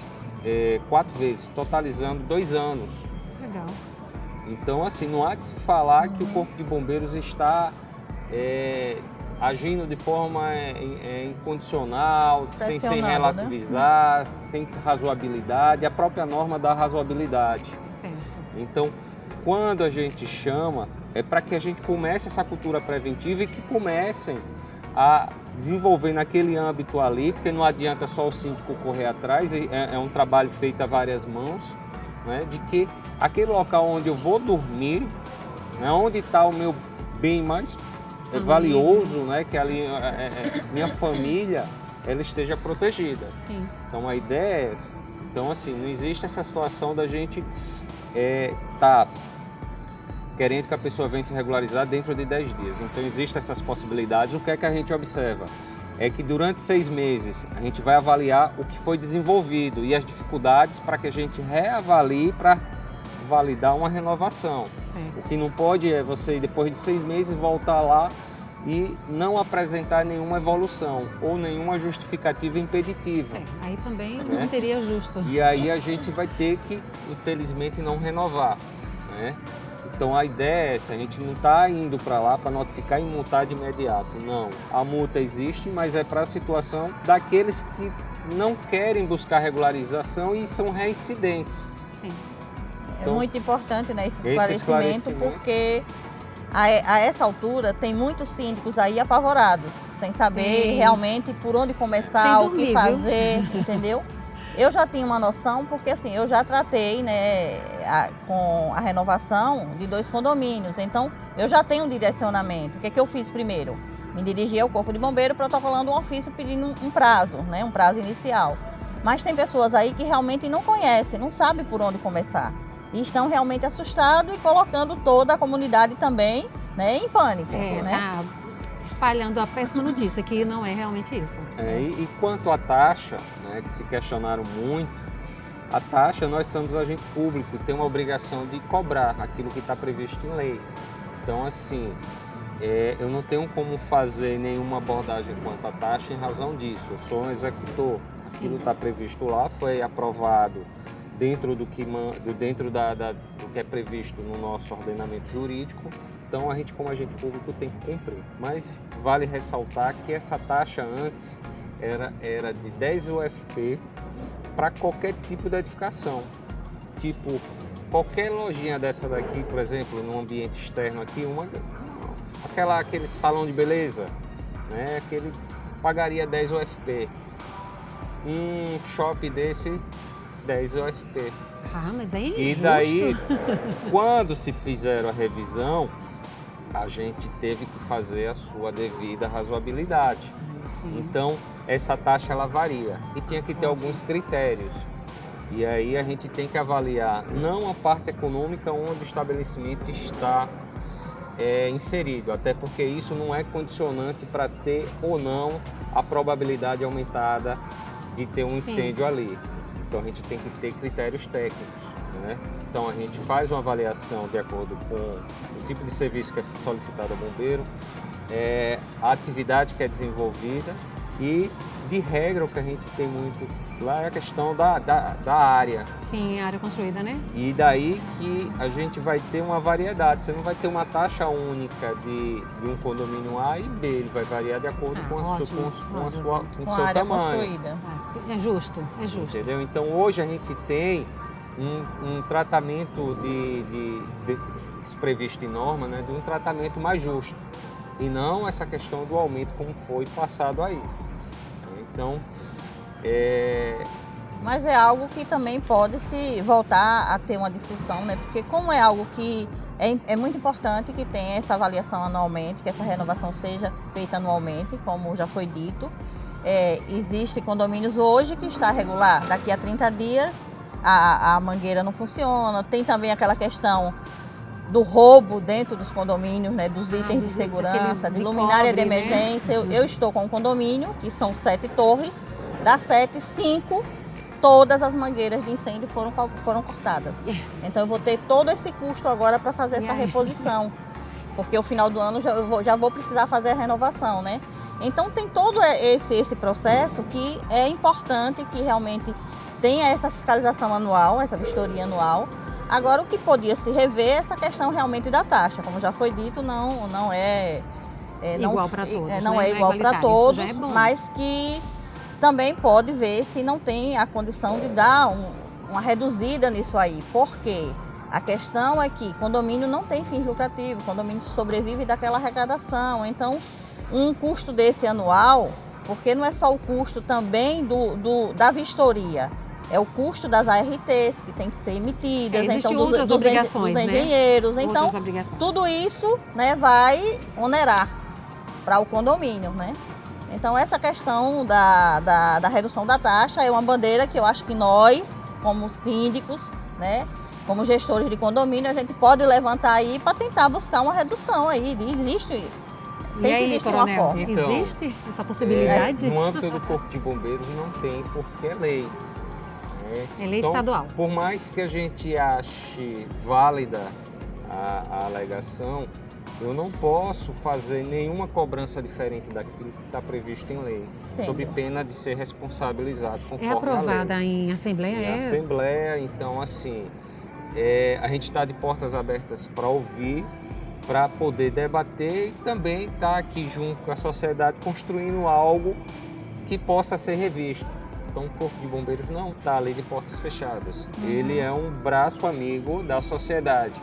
4 vezes, totalizando 2 anos. Legal. Então, assim, não há de se falar que o Corpo de Bombeiros está agindo de forma incondicional, sem relativizar, sem razoabilidade. A própria norma dá razoabilidade. Certo. Então, quando a gente chama, é para que a gente comece essa cultura preventiva e que comecem a desenvolver naquele âmbito ali, porque não adianta só o síndico correr atrás, é um trabalho feito a várias mãos, de que aquele local onde eu vou dormir, onde está o meu bem mais valioso, que ali minha família, ela esteja protegida. Sim. Então a ideia é essa. Então, assim, não existe essa situação da gente tá querendo que a pessoa venha se regularizar dentro de 10 dias. Então existem essas possibilidades. O que é que a gente observa? É que durante 6 meses a gente vai avaliar o que foi desenvolvido e as dificuldades para que a gente reavalie para validar uma renovação. Sim. O que não pode é você, depois de 6 meses, voltar lá e não apresentar nenhuma evolução ou nenhuma justificativa impeditiva. Aí também não seria justo. E aí a gente vai ter que, infelizmente, não renovar. Então a ideia é essa, a gente não está indo para lá para notificar e multar de imediato. Não, a multa existe, mas é para a situação daqueles que não querem buscar regularização e são reincidentes. Sim. Então, é muito importante, esse esclarecimento, porque a essa altura tem muitos síndicos aí apavorados, sem saber realmente por onde começar, o que fazer, entendeu? Eu já tinha uma noção, porque assim, eu já tratei com a renovação de 2 condomínios, então eu já tenho um direcionamento. O que eu fiz primeiro? Me dirigi ao Corpo de Bombeiro protocolando um ofício pedindo um prazo, um prazo inicial. Mas tem pessoas aí que realmente não conhecem, não sabem por onde começar. E estão realmente assustados e colocando toda a comunidade também em pânico. Tá espalhando a péssima notícia, que não é realmente isso. E quanto à taxa, que se questionaram muito, A taxa, nós somos agente público e tem uma obrigação de cobrar aquilo que está previsto em lei. Então, assim, eu não tenho como fazer nenhuma abordagem quanto à taxa em razão disso. Eu sou um executor. Aquilo está previsto lá, foi aprovado dentro do que é previsto no nosso ordenamento jurídico. Então, a gente, como agente público, tem que cumprir. Mas vale ressaltar que essa taxa antes era de 10 UFP para qualquer tipo de edificação. Tipo, qualquer lojinha dessa daqui, por exemplo, num ambiente externo aqui, aquele salão de beleza, né? Aquele pagaria 10 UFP. Um shopping desse, 10 UFP. Mas aí E daí, quando se fizeram a revisão, a gente teve que fazer a sua devida razoabilidade. Então, essa taxa ela varia e tinha que ter alguns critérios. E aí a gente tem que avaliar não a parte econômica onde o estabelecimento está inserido, até porque isso não é condicionante para ter ou não a probabilidade aumentada de ter um incêndio ali. Então a gente tem que ter critérios técnicos, né? Então a gente faz uma avaliação de acordo com o tipo de serviço que é solicitado ao bombeiro, a atividade que é desenvolvida e, de regra, o que a gente tem muito lá é a questão da área. Sim, área construída, né? E daí que a gente vai ter uma variedade. Você não vai ter uma taxa única de um condomínio A e B. Ele vai variar de acordo com o seu área tamanho. construída. É justo, é justo. Entendeu? Então, hoje a gente tem um tratamento previsto em norma, né, de um tratamento mais justo. E não essa questão do aumento como foi passado aí. Então, Mas é algo que também pode se voltar a ter uma discussão, né? Porque como é algo que é muito importante que tenha essa avaliação anualmente, que essa renovação seja feita anualmente, como já foi dito. Existe condomínios hoje que está regular, daqui a 30 dias a mangueira não funciona. Tem também aquela questão do roubo dentro dos condomínios, né, dos itens de segurança, de luminária de emergência. Né? Eu estou com um condomínio, que são 7 torres, das 7, 5, todas as mangueiras de incêndio foram cortadas. Então eu vou ter todo esse custo agora para fazer essa reposição, porque ao final do ano já vou precisar fazer a renovação, né? Então tem todo esse processo que é importante que realmente tenha essa fiscalização anual, essa vistoria anual. Agora, o que podia se rever é essa questão realmente da taxa. Como já foi dito, não é igual para todos. Não é igual para todos, mas que também pode ver se não tem a condição de dar uma reduzida nisso aí. Por quê? A questão é que condomínio não tem fins lucrativos, condomínio sobrevive daquela arrecadação. Então, um custo desse anual, porque não é só o custo também da vistoria, é o custo das ARTs que tem que ser emitidas, então dos engenheiros. Né? Então, tudo isso, né, vai onerar para o condomínio, né? Então, essa questão da redução da taxa é uma bandeira que eu acho que nós, como síndicos, né, como gestores de condomínio, a gente pode levantar aí para tentar buscar uma redução aí. Existe. E aí, Coronel, então, existe essa possibilidade? No âmbito do Corpo de Bombeiros não tem, porque é lei. É lei estadual. Por mais que a gente ache válida a alegação, eu não posso fazer nenhuma cobrança diferente daquilo que está previsto em lei, sob pena de ser responsabilizado conforme a lei. É aprovada em Assembleia? Em Assembleia, então assim, a gente está de portas abertas para ouvir, para poder debater e também estar aqui junto com a sociedade construindo algo que possa ser revisto. Então o Corpo de Bombeiros não está ali de portas fechadas. Ele é um braço amigo da sociedade.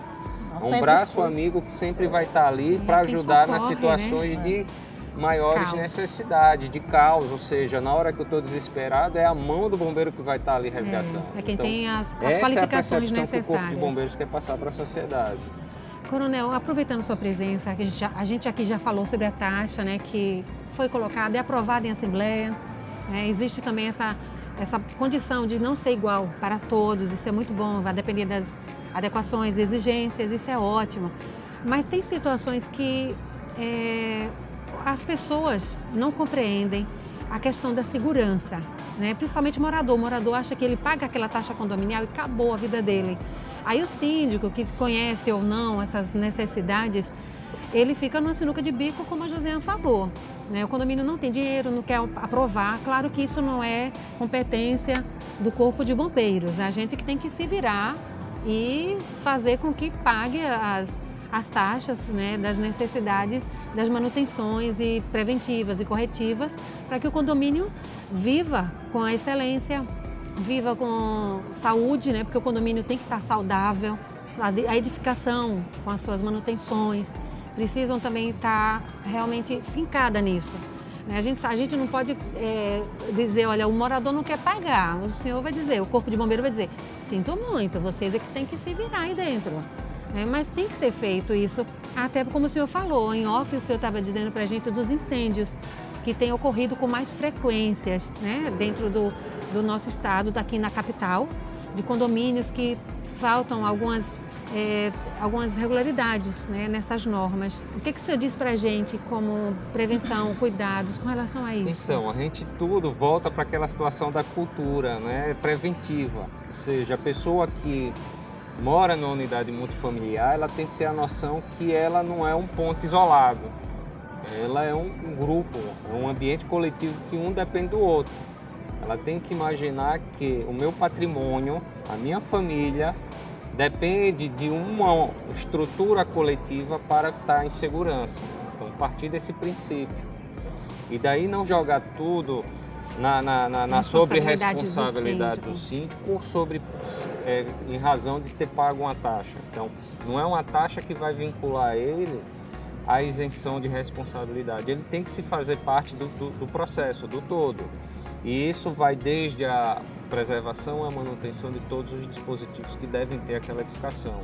Um braço amigo que sempre vai estar ali para ajudar nas situações, né, de maiores necessidades, de caos. Ou seja, na hora que eu estou desesperado, é a mão do bombeiro que vai estar ali resgatando. É quem tem as qualificações necessárias. Que o Corpo de Bombeiros quer passar para a sociedade. Coronel, aproveitando sua presença, a gente aqui já falou sobre a taxa, né, que foi colocada e aprovada em Assembleia. Existe também essa condição de não ser igual para todos, isso é muito bom, vai depender das adequações, exigências, isso é ótimo. Mas tem situações que as pessoas não compreendem a questão da segurança, né? Principalmente o morador acha que ele paga aquela taxa condominial e acabou a vida dele. Aí o síndico, que conhece ou não essas necessidades, ele fica numa sinuca de bico, como a Josiane falou, né? O condomínio não tem dinheiro, não quer aprovar. Claro que isso não é competência do Corpo de Bombeiros. É a gente que tem que se virar e fazer com que pague as taxas, né, das necessidades das manutenções e preventivas e corretivas, para que o condomínio viva com a excelência, viva com saúde, né, porque o condomínio tem que estar saudável, a edificação com as suas manutenções precisam também estar realmente fincada nisso. A gente não pode dizer, olha, o morador não quer pagar, o senhor vai dizer, o Corpo de Bombeiro vai dizer, sinto muito, vocês é que tem que se virar aí dentro. Mas tem que ser feito isso, até como o senhor falou, em off o senhor estava dizendo para a gente dos incêndios que têm ocorrido com mais frequências, né, dentro do nosso estado, daqui na capital, de condomínios que faltam algumas regularidades, né, nessas normas. O que o senhor diz para a gente como prevenção, cuidados com relação a isso? Então, a gente tudo volta para aquela situação da cultura, né, preventiva, ou seja, a pessoa que mora numa unidade multifamiliar, ela tem que ter a noção que ela não é um ponto isolado. Ela é um grupo, é um ambiente coletivo que um depende do outro. Ela tem que imaginar que o meu patrimônio, a minha família, depende de uma estrutura coletiva para estar em segurança. Então, a partir desse princípio. E daí não jogar tudo na sobre-responsabilidade do síndico em razão de ter pago uma taxa. Então, não é uma taxa que vai vincular ele à isenção de responsabilidade. Ele tem que se fazer parte do processo, do todo. E isso vai desde a preservação e a manutenção de todos os dispositivos que devem ter aquela edificação.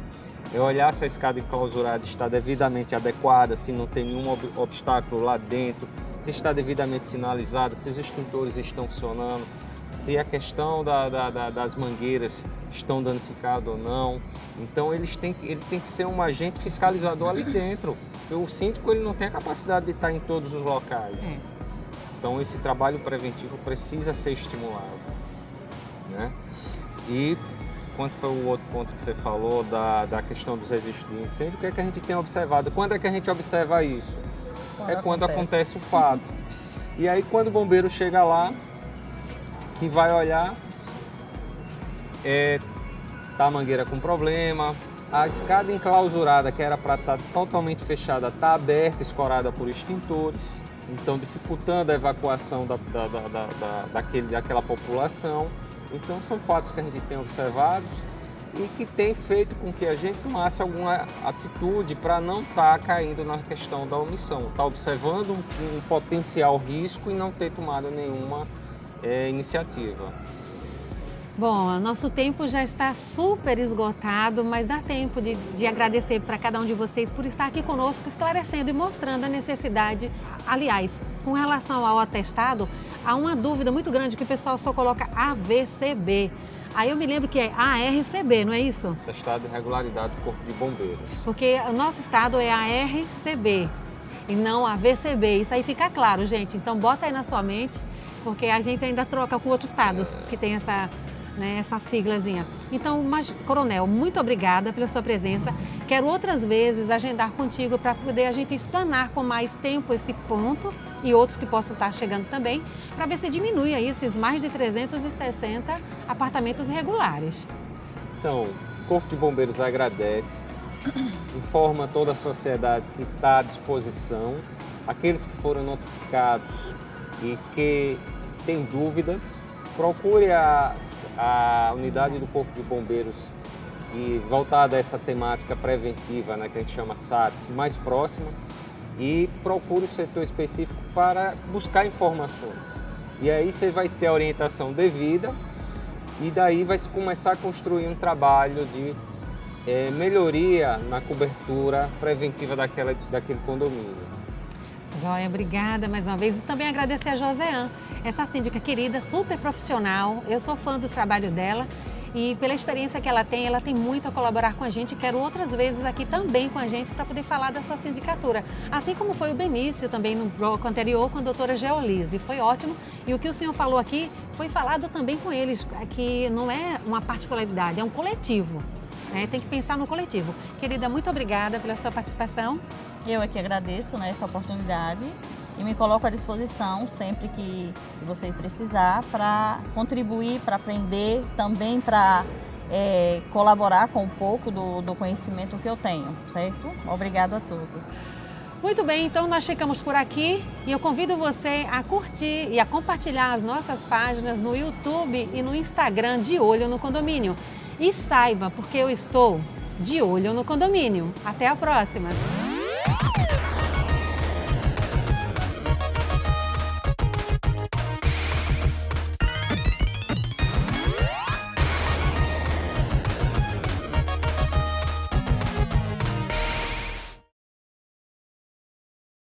É olhar se a escada enclausurada está devidamente adequada, se não tem nenhum obstáculo lá dentro, se está devidamente sinalizada, se os extintores estão funcionando, se a questão das mangueiras estão danificadas ou não. Então ele tem que ser um agente fiscalizador ali dentro. O síndico ele não tem a capacidade de estar em todos os locais. Então esse trabalho preventivo precisa ser estimulado, né? E quanto foi o outro ponto que você falou da questão dos registros de incêndio, o que é que a gente tem observado? Quando é que a gente observa isso? Quando acontece o fato. E aí quando o bombeiro chega lá, que vai olhar, tá a mangueira com problema, a escada enclausurada, que era para estar totalmente fechada, está aberta, escorada por extintores, então dificultando a evacuação daquela população. Então são fatos que a gente tem observado e que tem feito com que a gente tomasse alguma atitude para não estar caindo na questão da omissão, estar observando um potencial risco e não ter tomado nenhuma iniciativa. Bom, nosso tempo já está super esgotado, mas dá tempo de agradecer para cada um de vocês por estar aqui conosco, esclarecendo e mostrando a necessidade. Aliás, com relação ao atestado, há uma dúvida muito grande que o pessoal só coloca AVCB. Aí eu me lembro que é ARCB, não é isso? Atestado de regularidade do Corpo de Bombeiros. Porque o nosso estado é ARCB e não AVCB. Isso aí fica claro, gente. Então bota aí na sua mente, porque a gente ainda troca com outros estados que tem essa siglazinha. Então, Coronel, muito obrigada pela sua presença. Quero outras vezes agendar contigo para poder a gente explanar com mais tempo esse ponto e outros que possam estar chegando também, para ver se diminui aí esses mais de 360 apartamentos irregulares. Então, o Corpo de Bombeiros agradece, informa toda a sociedade que está à disposição, aqueles que foram notificados e que têm dúvidas, procure a unidade do Corpo de Bombeiros e voltada a essa temática preventiva, né, que a gente chama SAT, mais próxima, e procure o setor específico para buscar informações. E aí você vai ter a orientação devida e daí vai se começar a construir um trabalho de melhoria na cobertura preventiva daquele condomínio. Joia, obrigada mais uma vez. E também agradecer a Joseane, essa síndica querida, super profissional. Eu sou fã do trabalho dela E pela experiência que ela tem muito a colaborar com a gente. Quero outras vezes aqui também com a gente para poder falar da sua sindicatura. Assim como foi o Benício também no bloco anterior com a doutora Geolise. Foi ótimo. E o que o senhor falou aqui foi falado também com eles, que não é uma particularidade, é um coletivo. Tem que pensar no coletivo. Querida, muito obrigada pela sua participação. Eu é que agradeço, né, essa oportunidade e me coloco à disposição sempre que você precisar para contribuir, para aprender, também para colaborar com um pouco do conhecimento que eu tenho, certo? Obrigada a todos. Muito bem, então nós ficamos por aqui e eu convido você a curtir e a compartilhar as nossas páginas no YouTube e no Instagram de Olho no Condomínio. E saiba, porque eu estou de olho no condomínio. Até a próxima!